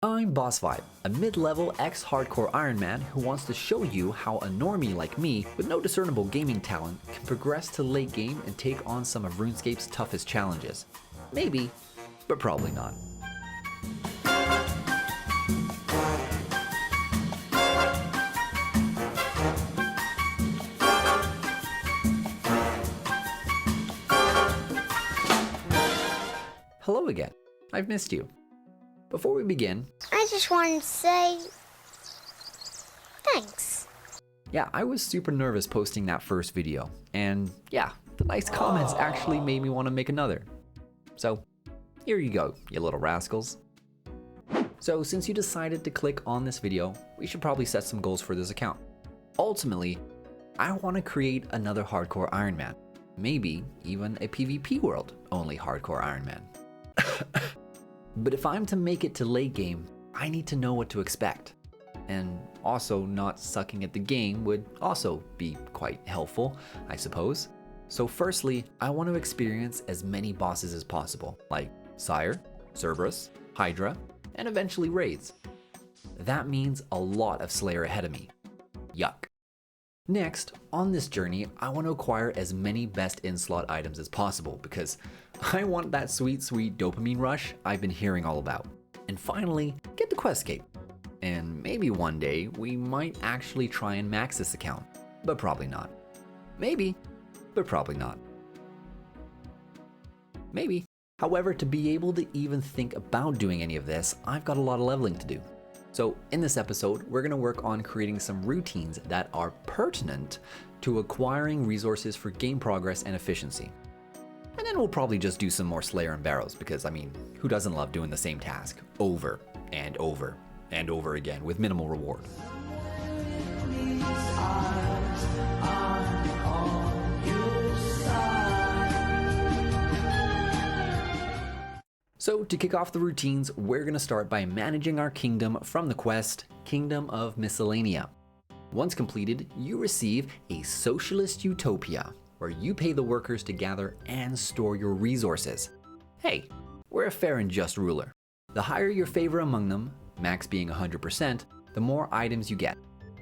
I'm Boss Vibe, a mid-level ex-hardcore Ironman who wants to show you how a normie like me with no discernible gaming talent can progress to late game and take on some of RuneScape's toughest challenges. Maybe, but probably not. Hello again, I've missed you. Before we begin, I just wanted to say thanks. Yeah, I was super nervous posting that first video, and yeah, the nice comments actually made me want to make another. So, here you go, you little rascals. So, since you decided to click on this video, we should probably set some goals for this account. Ultimately, I want to create another hardcore Ironman. Maybe even a PvP world only hardcore Ironman. But if I'm to make it to late game, I need to know what to expect. And also not sucking at the game would also be quite helpful, I suppose. So firstly, I want to experience as many bosses as possible, like Sire, Cerberus, Hydra, and eventually Raids. That means a lot of Slayer ahead of me. Yuck. Next, on this journey, I want to acquire as many best in-slot items as possible because I want that sweet dopamine rush I've been hearing all about. And finally, get the Questscape. And maybe one day, we might actually try and max this account, but probably not. Maybe, but probably not. Maybe. However, to be able to even think about doing any of this, I've got a lot of leveling to do. So in this episode, we're going to work on creating some routines that are pertinent to acquiring resources for game progress and efficiency. And then we'll probably just do some more Slayer and Barrows because, I mean, who doesn't love doing the same task over and over and over again with minimal reward? So to kick off the routines, we're going to start by managing our kingdom from the quest, Kingdom of Miscellanea. Once completed, you receive a socialist utopia, where you pay the workers to gather and store your resources. Hey, we're a fair and just ruler. The higher your favor among them, max being 100%, the more items you get.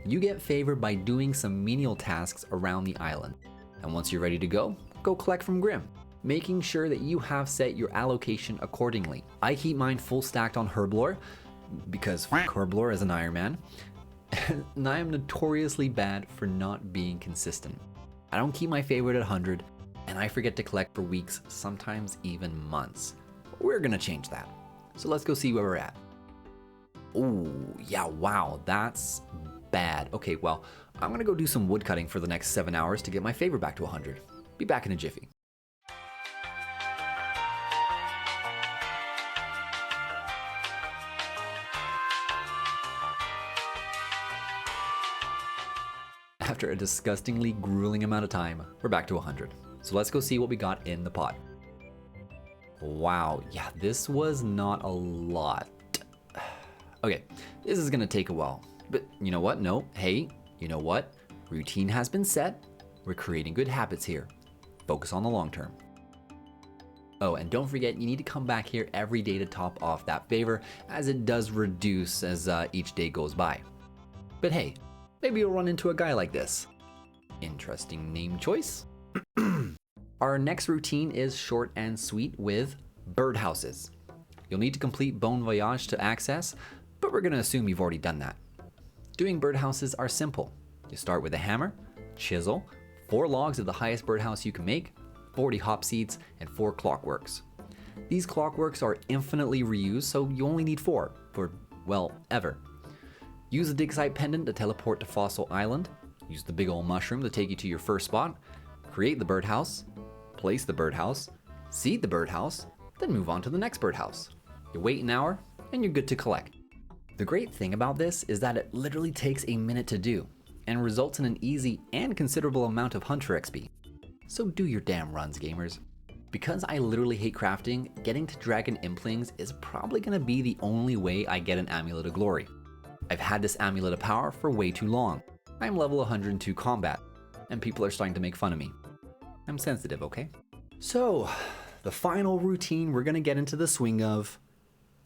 You get favor by doing some menial tasks around the island. And once you're ready to go collect from Grim, making sure that you have set your allocation accordingly. I keep mine full stacked on Herblore, because Herblore is an Ironman, and I am notoriously bad for not being consistent. I don't keep my favorite at 100, and I forget to collect for weeks, sometimes even months. We're gonna change that. So let's go see where we're at. Ooh, yeah, wow, that's bad. Okay, well, I'm gonna go do some wood cutting for the next 7 hours to get my favor back to 100. Be back in a jiffy. After a disgustingly grueling amount of time, we're back to 100. So let's go see what we got in the pot. Wow, yeah, this was not a lot. Okay, this is gonna take a while, but you know what? No, hey, you know what? Routine has been set. We're creating good habits here. Focus on the long term. Oh, and don't forget, you need to come back here every day to top off that favor, as it does reduce as each day goes by. But hey, maybe you'll run into a guy like this. Interesting name choice. Our next routine is short and sweet with birdhouses. You'll need to complete Bon Voyage to access, but we're gonna assume you've already done that. Doing birdhouses are simple. You start with a hammer, chisel, 4 logs of the highest birdhouse you can make, 40 hop seeds, and 4 clockworks. These clockworks are infinitely reused, so you only need 4 for, well, ever. Use the dig site pendant to teleport to Fossil Island, use the big ol' mushroom to take you to your first spot, create the birdhouse, place the birdhouse, seed the birdhouse, then move on to the next birdhouse. You wait an hour, and you're good to collect. The great thing about this is that it literally takes a minute to do, and results in an easy and considerable amount of Hunter XP. So do your damn runs, gamers. Because I literally hate crafting, getting to Dragon Implings is probably gonna be the only way I get an Amulet of Glory. I've had this Amulet of Power for way too long. I'm level 102 combat, and people are starting to make fun of me. I'm sensitive, okay? So, the final routine we're gonna get into the swing of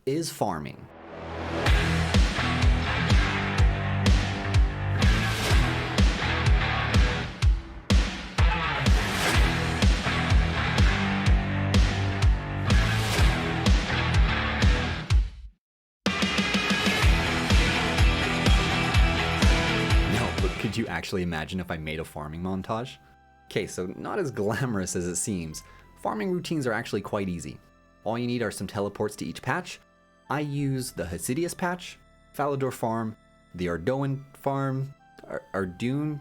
is farming. Could you actually imagine if I made a farming montage? Okay, so not as glamorous as it seems. Farming routines are actually quite easy. All you need are some teleports to each patch. I use the Hesidius patch, Falador farm, the Ardoin farm, Ardoon,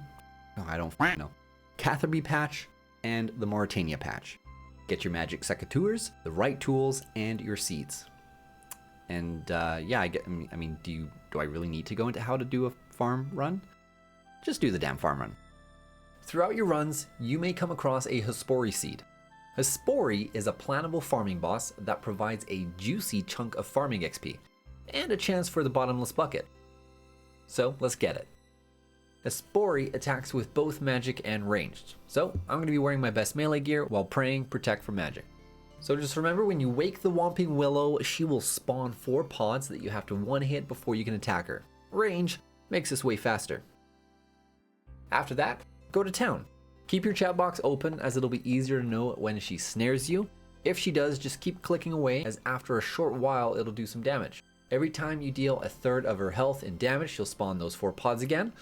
I don't know, Catherby patch, and the Mauritania patch. Get your magic secateurs, the right tools, and your seeds. And yeah, I mean, do I really need to go into how to do a farm run? Just do the damn farm run. Throughout your runs, you may come across a Hespori seed. Hespori is a plantable farming boss that provides a juicy chunk of farming XP, and a chance for the bottomless bucket. So let's get it. Hespori attacks with both magic and ranged, so I'm going to be wearing my best melee gear while praying protect from magic. So just remember, when you wake the Whomping Willow, she will spawn 4 pods that you have to one hit before you can attack her. Range makes this way faster. After that, go to town. Keep your chat box open, as it'll be easier to know when she snares you. If she does, just keep clicking away, as after a short while it'll do some damage. Every time you deal a third of her health in damage, she'll spawn those 4 pods again.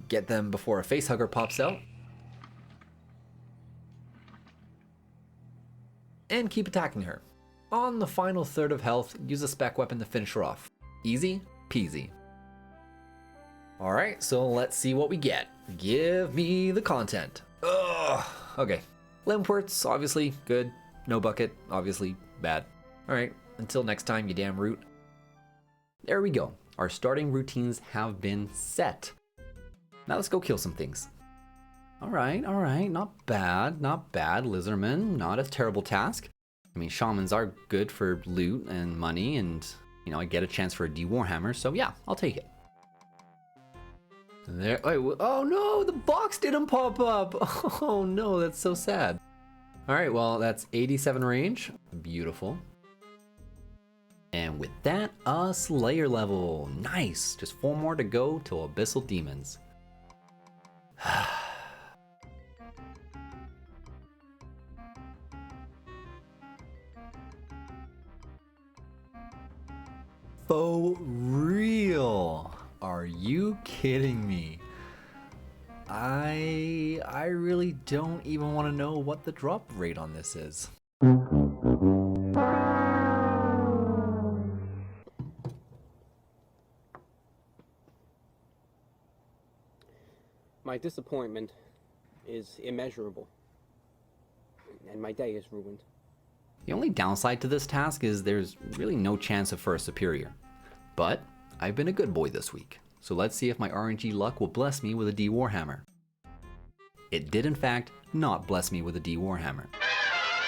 Get them before a facehugger pops out. And keep attacking her. On the final third of health, use a spec weapon to finish her off. Easy peasy. Alright, so let's see what we get. Give me the content. Ugh. Okay. Limpworts, obviously good. No bucket, obviously bad. Alright, until next time, you damn root. There we go. Our starting routines have been set. Now let's go kill some things. Alright, not bad, Lizardmen, not a terrible task. I mean, shamans are good for loot and money, and, you know, I get a chance for a D Warhammer, so yeah, I'll take it. There, oh no, the box didn't pop up! Oh no, that's so sad. Alright, well, that's 87 range, beautiful. And with that, a Slayer level, nice! Just 4 more to go till Abyssal Demons. For real? Are you kidding me? I really don't even want to know what the drop rate on this is. My disappointment is immeasurable, and my day is ruined. The only downside to this task is there's really no chance of First Superior. But I've been a good boy this week, so let's see if my RNG luck will bless me with a D Warhammer. It did in fact not bless me with a D Warhammer.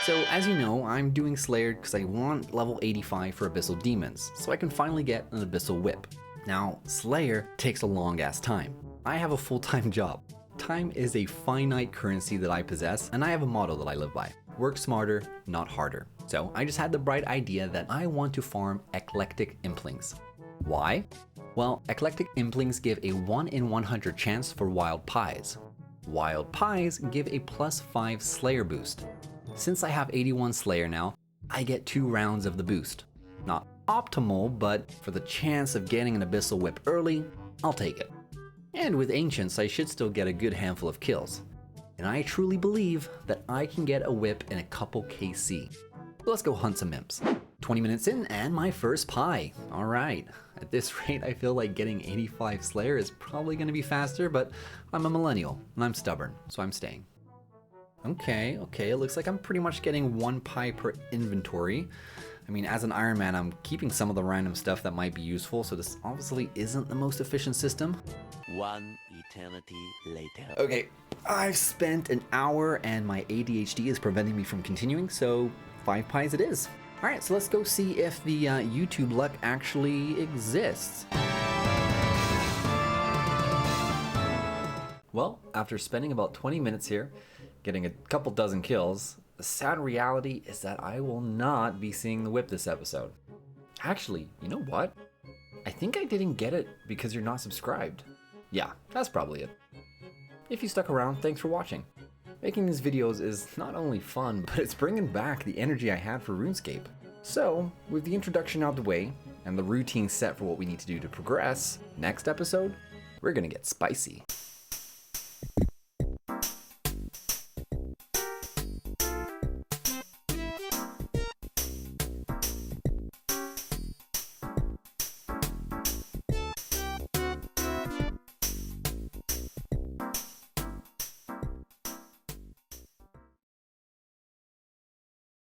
So as you know, I'm doing Slayer because I want level 85 for Abyssal Demons, so I can finally get an Abyssal Whip. Now, Slayer takes a long ass time. I have a full-time job. Time is a finite currency that I possess, and I have a motto that I live by. Work smarter, not harder. So I just had the bright idea that I want to farm eclectic implings. Why? Well, eclectic implings give a 1 in 100 chance for wild pies. Wild pies give a +5 Slayer boost. Since I have 81 Slayer now, I get 2 rounds of the boost. Not optimal, but for the chance of getting an Abyssal Whip early, I'll take it. And with Ancients, I should still get a good handful of kills. And I truly believe that I can get a whip in a couple KC. Let's go hunt some imps. 20 minutes in and my first pie. Alright, at this rate I feel like getting 85 Slayer is probably going to be faster, but I'm a millennial and I'm stubborn, so I'm staying. Okay, it looks like I'm pretty much getting 1 pie per inventory. I mean, as an Ironman, I'm keeping some of the random stuff that might be useful, so this obviously isn't the most efficient system. 1 eternity later. Okay, I've spent an hour and my ADHD is preventing me from continuing, so 5 pies it is. Alright, so let's go see if the YouTube luck actually exists. Well, after spending about 20 minutes here, getting a couple dozen kills, the sad reality is that I will not be seeing the whip this episode. Actually, you know what? I think I didn't get it because you're not subscribed. Yeah, that's probably it. If you stuck around, thanks for watching. Making these videos is not only fun, but it's bringing back the energy I had for RuneScape. So, with the introduction out of the way, and the routine set for what we need to do to progress, next episode, we're gonna get spicy.